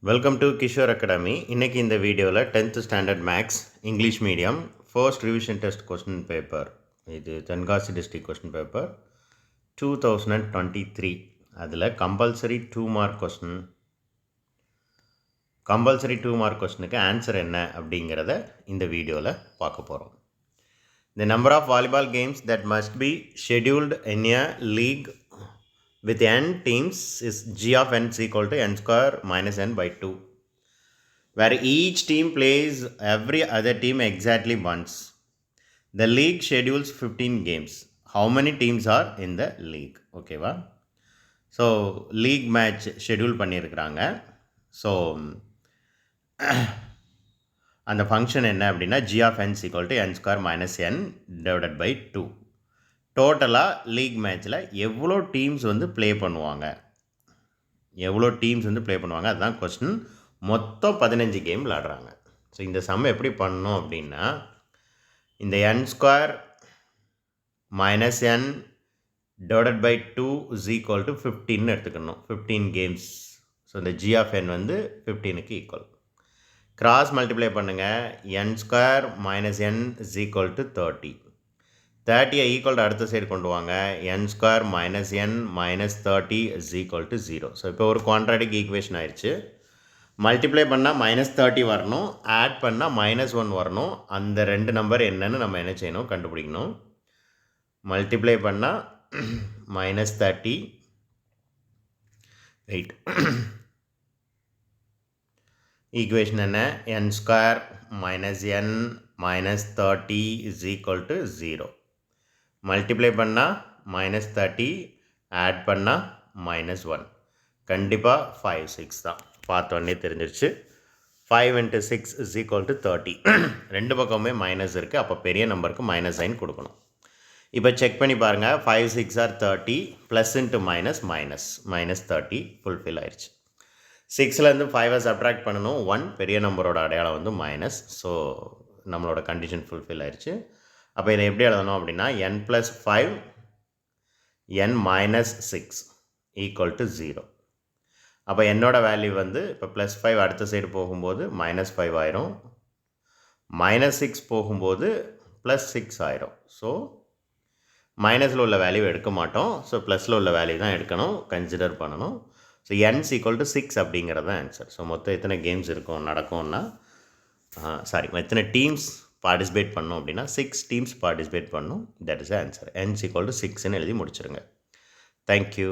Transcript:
Welcome to Kishore academy. இன்றைக்கி இந்த வீடியோவில் 10th standard maths English medium first revision test question paper, இது Tenkasi district question paper 2023. அதில் compulsory 2 mark question, compulsory 2 mark கொஸ்டினுக்கு answer என்ன அப்படிங்கிறத இந்த வீடியோவில் பார்க்க போகிறோம். The number of volleyball games that must be scheduled in a league with n teams is g of n is equal to n square minus n by 2, where each team plays every other team exactly once. The league schedules 15 games. How many teams are in the league? Okay va? So league match schedule பண்ணியிருக்கிறாங்க. So அந்த function என்ன அப்படின்னா g of n is equal to n square minus n divided by 2. டோட்டலாக league மேட்ச்சில் எவ்வளோ teams வந்து play பண்ணுவாங்க, அதுதான் கொஸ்டின். மொத்தம் 15 கேம் விளாடுறாங்க. ஸோ இந்த சம் எப்படி பண்ணணும் அப்படின்னா, இந்த n square minus n divided by 2 is equal to 15 எடுத்துக்கணும். 15 கேம்ஸ். ஸோ இந்த g of n வந்து 15க்கு ஈக்குவல். கிராஸ் மல்டிப்ளை பண்ணுங்கள். n square minus n is equal to 30. 30 equal to அடுத்த சைடு கொண்டு வாங்க. n square minus n minus 30 is equal to 0. So இப்போ ஒரு குவாட்ராட்டிக் ஈக்குவேஷன் ஆயிடுச்சு. மல்டிப்ளை பண்ணால் மைனஸ் 30 வரணும், ஆட் பண்ணால் -1 வரணும். அந்த ரெண்டு நம்பர் என்னன்னு நம்ம என்ன செய்யணும், கண்டுபிடிக்கணும். மல்டிப்ளை பண்ணால் மைனஸ் 30, வெயிட், ஈக்குவேஷன் என்ன, n square minus n minus 30 is equal to 0. Multiply பண்ணால் மைனஸ் 30, ஆட் பண்ணால் -1. கண்டிப்பாக 5, 6 தான். பார்த்தோன்னே தெரிஞ்சிருச்சு. 5 × 6 இஸ் ஈக்குவல் டு 30. ரெண்டு பக்கமே மைனஸ் இருக்குது, அப்போ பெரிய நம்பருக்கு மைனஸ் சைன் கொடுக்கணும். இப்போ செக் பண்ணி பாருங்கள். 5, 6 are 30, plus into minus minus, minus 30 fulfil ஆயிடுச்சு. 6லேருந்து 5 சப்ட்ராக்ட் பண்ணணும். 1 பெரிய நம்பரோட அடையாளம் வந்து மைனஸ். ஸோ நம்மளோட கண்டிஷன் ஃபுல்ஃபில் ஆயிடுச்சு. அப்போ இதை எப்படி எழுதணும் அப்படின்னா, n + 5 n - 6 ஈக்குவல் டு 0. அப்போ என்னோட வேல்யூ வந்து இப்போ +5 அடுத்த சைடு போகும்போது -5 ஆயிரும், -6 போகும்போது +6 ஆயிரும். ஸோ மைனஸில் உள்ள வேல்யூ எடுக்க மாட்டோம். ஸோ ப்ளஸில் உள்ள வேல்யூ தான் எடுக்கணும், கன்சிடர் பண்ணணும். ஸோ n = 6 அப்படிங்கிறது தான் ஆன்சர். ஸோ மொத்தம் எத்தனை கேம்ஸ் இருக்கும் நடக்கும்னா, எத்தனை டீம்ஸ் பார்ட்டிசிபேட் பண்ணோம் அப்படின்னா 6 டீம்ஸ் பார்ட்டிசிபேட் பண்ணணும். That is answer. n = 6ன்னு எழுதி முடிச்சிருங்க. தேங்க்யூ.